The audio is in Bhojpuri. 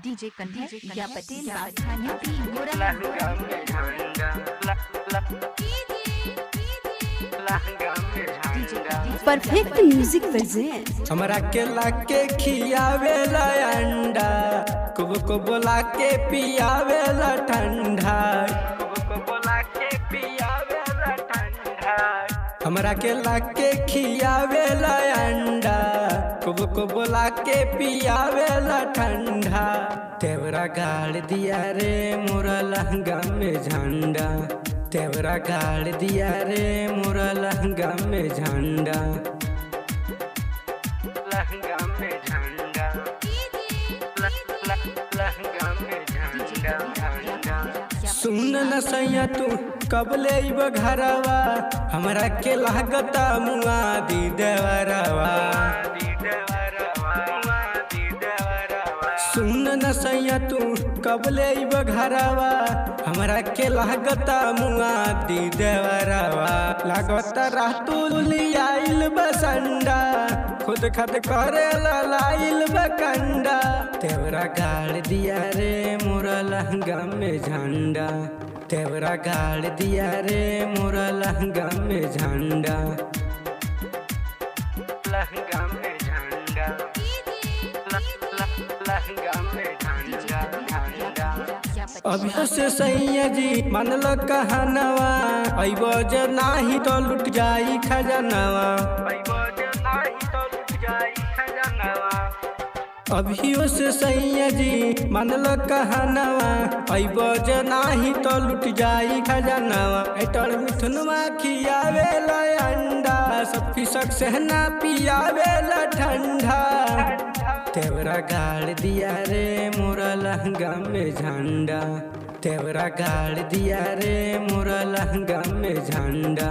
डीजे कंधे या पटेल राजधानी लहंगा में झंडा लहंगा में झंडा परफेक्ट म्यूजिक प्रेजेंट। हमरा के लाके खियावेला अंडा, को बोला के पियावेला ठंडा। को बोला के पियावेला ठंडा। हमरा के लाके खियावेला अंडा, को बोला के पियावेला ठंडा। तेवरा गाड़ दिया रे मोरा लहंगा में झंडा, तेवरा गाड़ दिया रे मोरा लहंगा में झंडा। लहंगा में झंडा लहंगा में झंडा झंडा। सुन न सैया तू कब ले घरवा, हमरा के लागता मुआ दी देवरवा। सुन न सैया तू कब ले घरवा, हमरा के लागता मुआ दी देवरवा। लागता रातू लियाइल बसंडा, खुद खद करे लाइल बकंडा। तेवरा गाड़ दिया रे मोरा लहंगा में झंडा, तेवरा गाड़ दिया रे मोरा लहंगा में झंडा। लहंगा में झंडा लहंगा में झंडा झंडा। अभी से सैया जी मानल कहनवा, अइबो जे नाही तो लुट जाई खजनवा। अभियो से सैया जी मानल कहनवा, अइबो जे नाही तो लुट जाई खजनवा। एटर मिथुनवा खियावेला अंडा, सब फिसक सहना पियावेला ठंडा। तेवरा गाड़ दिया रे मोरा लहंगा में झंडा, तेवरा गाड़ दिया रे मोरा लहंगा में झंडा।